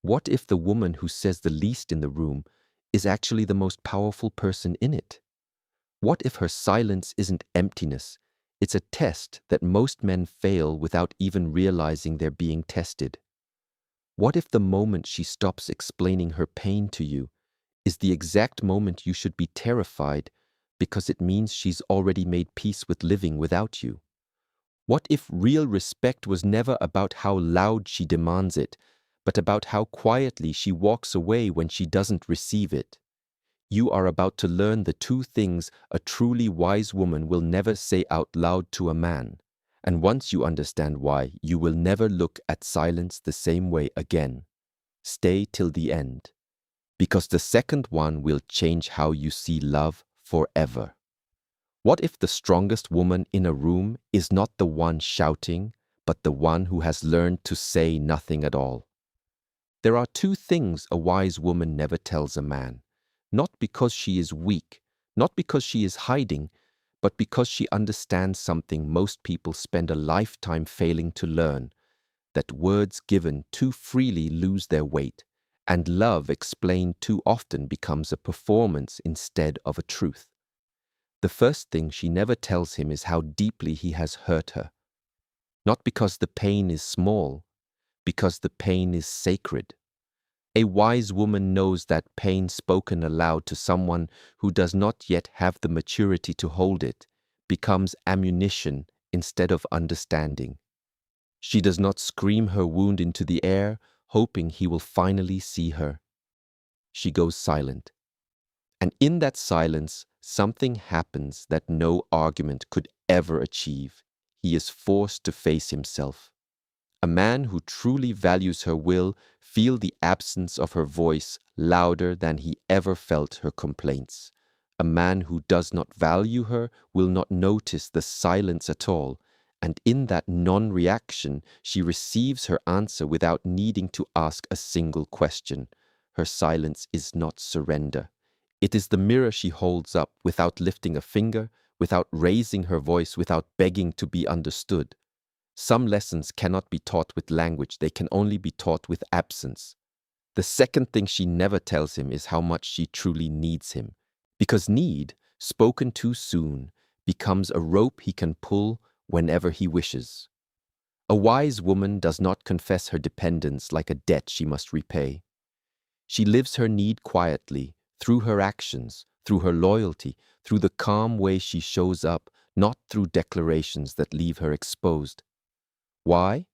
What if the woman who says the least in the room is actually the most powerful person in it? What if her silence isn't emptiness? It's a test that most men fail without even realizing they're being tested. What if the moment she stops explaining her pain to you is the exact moment you should be terrified because it means she's already made peace with living without you? What if real respect was never about how loud she demands it, but about how quietly she walks away when she doesn't receive it? You are about to learn the two things a truly wise woman will never say out loud to a man. And once you understand why, you will never look at silence the same way again. Stay till the end, because the second one will change how you see love forever. What if the strongest woman in a room is not the one shouting, but the one who has learned to say nothing at all? There are two things a wise woman never tells a man, not because she is weak, not because she is hiding, but because she understands something most people spend a lifetime failing to learn, that words given too freely lose their weight, and love explained too often becomes a performance instead of a truth. The first thing she never tells him is how deeply he has hurt her. Not because the pain is small, because the pain is sacred. A wise woman knows that pain spoken aloud to someone who does not yet have the maturity to hold it becomes ammunition instead of understanding. She does not scream her wound into the air, hoping he will finally see her. She goes silent. And in that silence, something happens that no argument could ever achieve. He is forced to face himself. A man who truly values her will feel the absence of her voice louder than he ever felt her complaints. A man who does not value her will not notice the silence at all, and in that non-reaction she receives her answer without needing to ask a single question. Her silence is not surrender. It is the mirror she holds up without lifting a finger, without raising her voice, without begging to be understood. Some lessons cannot be taught with language, they can only be taught with absence. The second thing she never tells him is how much she truly needs him, because need, spoken too soon, becomes a rope he can pull whenever he wishes. A wise woman does not confess her dependence like a debt she must repay. She lives her need quietly, through her actions, through her loyalty, through the calm way she shows up, not through declarations that leave her exposed. Why?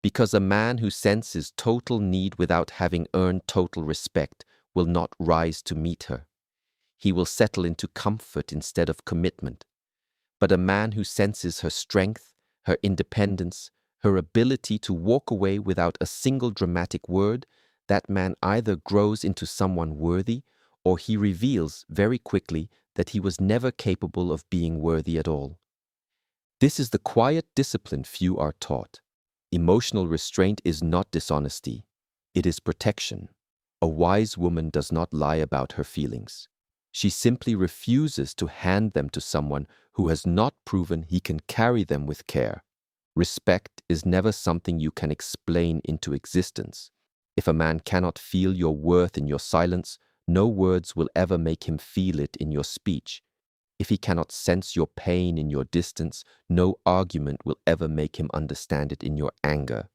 Because a man who senses total need without having earned total respect will not rise to meet her. He will settle into comfort instead of commitment. But a man who senses her strength, her independence, her ability to walk away without a single dramatic word, that man either grows into someone worthy, or he reveals very quickly that he was never capable of being worthy at all. This is the quiet discipline few are taught. Emotional restraint is not dishonesty. It is protection. A wise woman does not lie about her feelings. She simply refuses to hand them to someone who has not proven he can carry them with care. Respect is never something you can explain into existence. If a man cannot feel your worth in your silence, no words will ever make him feel it in your speech. If he cannot sense your pain in your distance, no argument will ever make him understand it in your anger.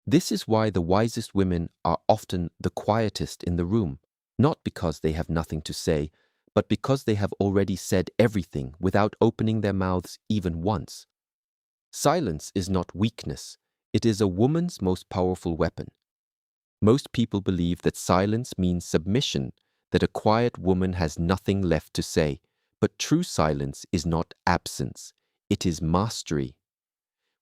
This is why the wisest women are often the quietest in the room, not because they have nothing to say, but because they have already said everything without opening their mouths even once. Silence is not weakness, it is a woman's most powerful weapon. Most people believe that silence means submission, that a quiet woman has nothing left to say. But true silence is not absence, it is mastery.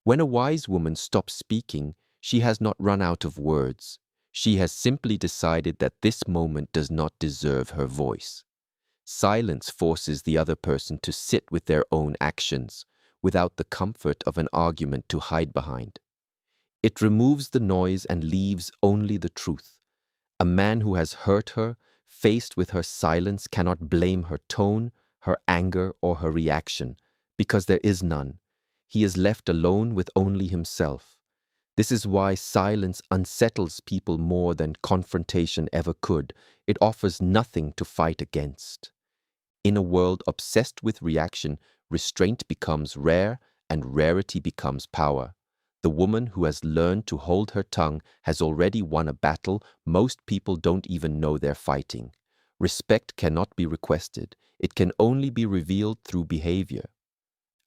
When a wise woman stops speaking, she has not run out of words. She has simply decided that this moment does not deserve her voice. Silence forces the other person to sit with their own actions, without the comfort of an argument to hide behind. It removes the noise and leaves only the truth. A man who has hurt her, faced with her silence, cannot blame her tone, her anger, or her reaction, because there is none. He is left alone with only himself. This is why silence unsettles people more than confrontation ever could. It offers nothing to fight against. In a world obsessed with reaction, restraint becomes rare and rarity becomes power. The woman who has learned to hold her tongue has already won a battle most people don't even know they're fighting. Respect cannot be requested. It can only be revealed through behavior.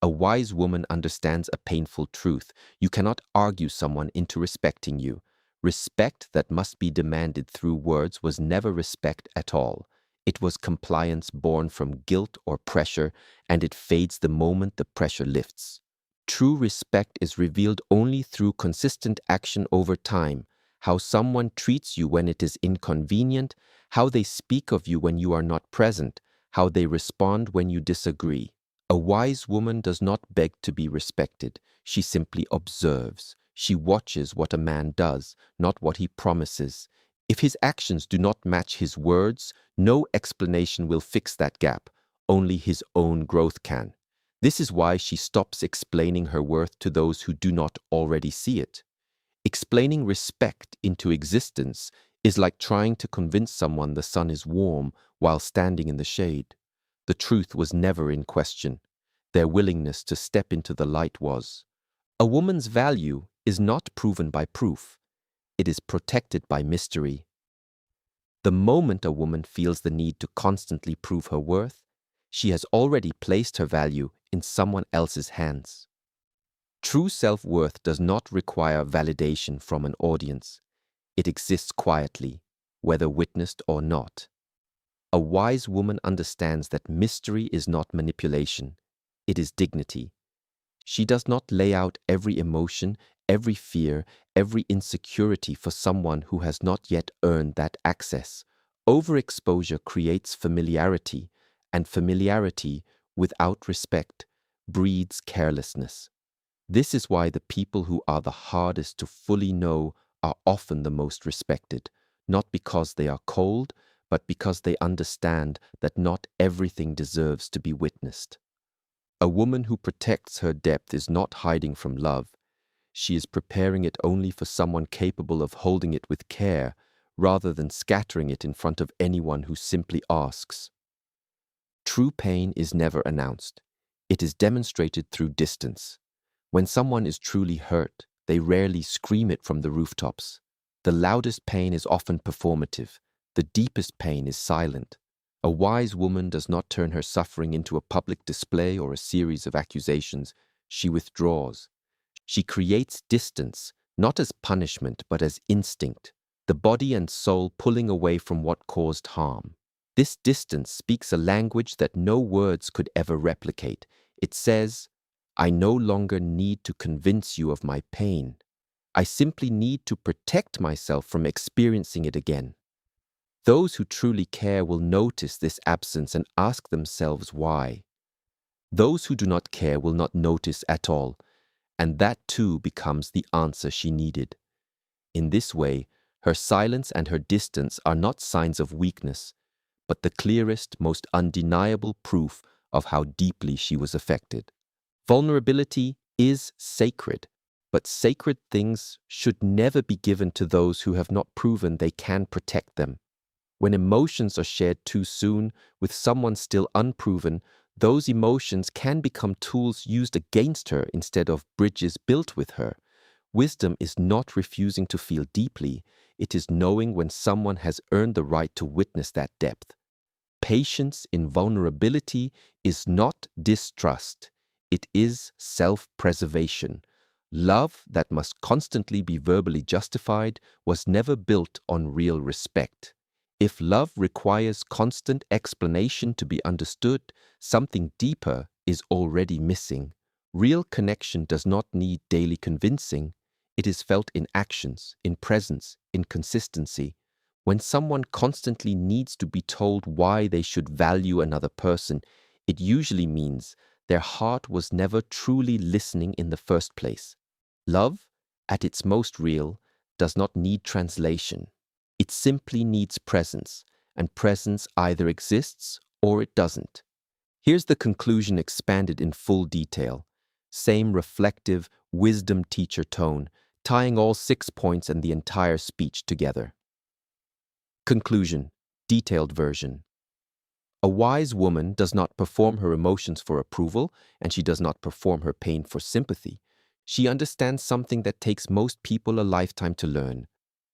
A wise woman understands a painful truth. You cannot argue someone into respecting you. Respect that must be demanded through words was never respect at all. It was compliance born from guilt or pressure, and it fades the moment the pressure lifts. True respect is revealed only through consistent action over time. How someone treats you when it is inconvenient, how they speak of you when you are not present, how they respond when you disagree. A wise woman does not beg to be respected. She simply observes. She watches what a man does, not what he promises. If his actions do not match his words, no explanation will fix that gap. Only his own growth can. This is why she stops explaining her worth to those who do not already see it. Explaining respect into existence is like trying to convince someone the sun is warm while standing in the shade. The truth was never in question. Their willingness to step into the light was. A woman's value is not proven by proof. It is protected by mystery. The moment a woman feels the need to constantly prove her worth, she has already placed her value in someone else's hands. True self-worth does not require validation from an audience. It exists quietly, whether witnessed or not. A wise woman understands that mystery is not manipulation. It is dignity. She does not lay out every emotion, every fear, every insecurity for someone who has not yet earned that access. Overexposure creates familiarity, and familiarity, without respect, breeds carelessness. This is why the people who are the hardest to fully know are often the most respected, not because they are cold, but because they understand that not everything deserves to be witnessed. A woman who protects her depth is not hiding from love. She is preparing it only for someone capable of holding it with care, rather than scattering it in front of anyone who simply asks. True pain is never announced. It is demonstrated through distance. When someone is truly hurt, they rarely scream it from the rooftops. The loudest pain is often performative. The deepest pain is silent. A wise woman does not turn her suffering into a public display or a series of accusations. She withdraws. She creates distance, not as punishment, but as instinct, the body and soul pulling away from what caused harm. This distance speaks a language that no words could ever replicate. It says, I no longer need to convince you of my pain. I simply need to protect myself from experiencing it again. Those who truly care will notice this absence and ask themselves why. Those who do not care will not notice at all, and that too becomes the answer she needed. In this way, her silence and her distance are not signs of weakness, but the clearest, most undeniable proof of how deeply she was affected. Vulnerability is sacred, but sacred things should never be given to those who have not proven they can protect them. When emotions are shared too soon with someone still unproven, those emotions can become tools used against her instead of bridges built with her. Wisdom is not refusing to feel deeply, it is knowing when someone has earned the right to witness that depth. Patience in vulnerability is not distrust, it is self-preservation. Love that must constantly be verbally justified was never built on real respect. If love requires constant explanation to be understood, something deeper is already missing. Real connection does not need daily convincing. It is felt in actions, in presence, in consistency. When someone constantly needs to be told why they should value another person, it usually means their heart was never truly listening in the first place. Love, at its most real, does not need translation. It simply needs presence, and presence either exists or it doesn't. Here's the conclusion expanded in full detail. Same reflective, wisdom teacher tone. tying all 6 points and the entire speech together. Conclusion, detailed version. A wise woman does not perform her emotions for approval, and she does not perform her pain for sympathy. She understands something that takes most people a lifetime to learn,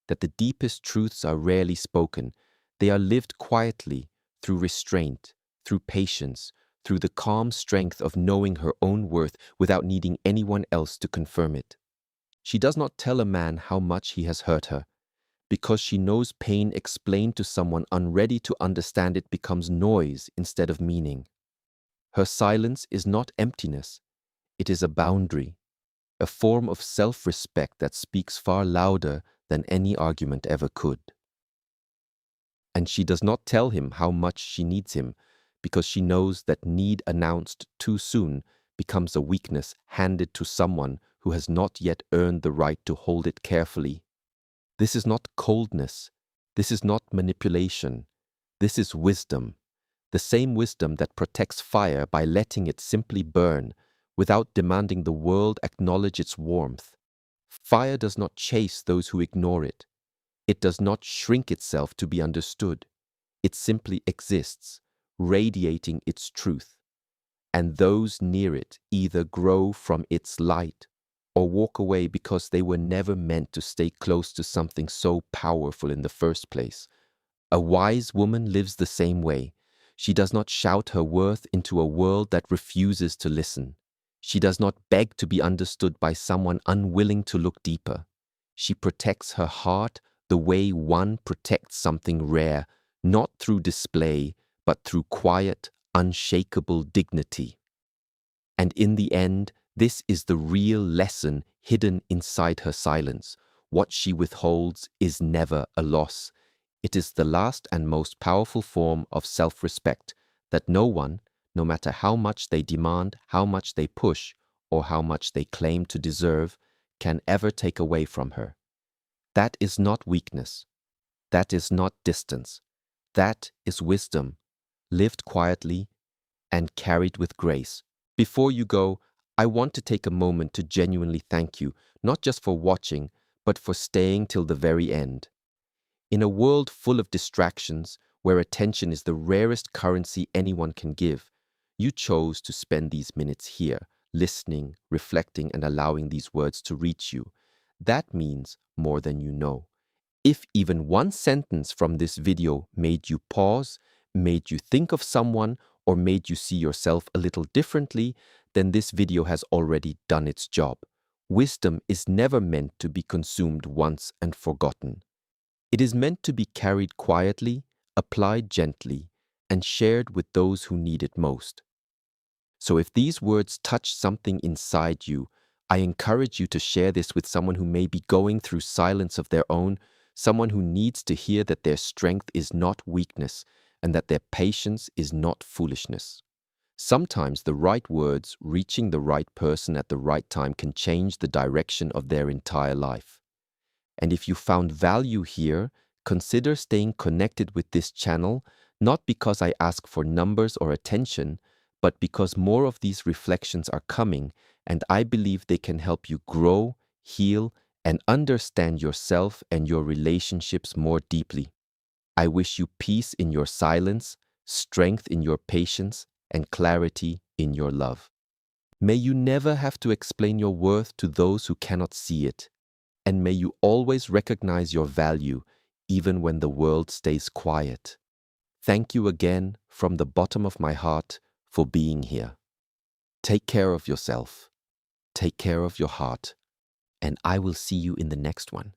that the deepest truths are rarely spoken. They are lived quietly, through restraint, through patience, through the calm strength of knowing her own worth without needing anyone else to confirm it. She does not tell a man how much he has hurt her, because she knows pain explained to someone unready to understand it becomes noise instead of meaning. Her silence is not emptiness, it is a boundary, a form of self-respect that speaks far louder than any argument ever could. And she does not tell him how much she needs him, because she knows that need announced too soon becomes a weakness handed to someone who has not yet earned the right to hold it carefully. This is not coldness. This is not manipulation. This is wisdom. The same wisdom that protects fire by letting it simply burn without demanding the world acknowledge its warmth. Fire does not chase those who ignore it. It does not shrink itself to be understood. It simply exists, radiating its truth. And those near it either grow from its light or walk away because they were never meant to stay close to something so powerful in the first place. A wise woman lives the same way. She does not shout her worth into a world that refuses to listen. She does not beg to be understood by someone unwilling to look deeper. She protects her heart the way one protects something rare, not through display, but through quiet, unshakable dignity. And in the end, this is the real lesson hidden inside her silence. What she withholds is never a loss. It is the last and most powerful form of self-respect that no one, no matter how much they demand, how much they push, or how much they claim to deserve, can ever take away from her. That is not weakness. That is not distance. That is wisdom, lived quietly and carried with grace. Before you go, I want to take a moment to genuinely thank you, not just for watching, but for staying till the very end. In a world full of distractions, where attention is the rarest currency anyone can give, you chose to spend these minutes here, listening, reflecting, and allowing these words to reach you. That means more than you know. If even one sentence from this video made you pause, made you think of someone, or made you see yourself a little differently, then this video has already done its job. Wisdom is never meant to be consumed once and forgotten. It is meant to be carried quietly, applied gently, and shared with those who need it most. So if these words touch something inside you, I encourage you to share this with someone who may be going through silence of their own, someone who needs to hear that their strength is not weakness and that their patience is not foolishness. Sometimes the right words reaching the right person at the right time can change the direction of their entire life. And if you found value here, consider staying connected with this channel, not because I ask for numbers or attention, but because more of these reflections are coming, and I believe they can help you grow, heal, and understand yourself and your relationships more deeply. I wish you peace in your silence, strength in your patience, and clarity in your love. May you never have to explain your worth to those who cannot see it, and may you always recognize your value even when the world stays quiet. Thank you again from the bottom of my heart for being here. Take care of yourself, take care of your heart, and I will see you in the next one.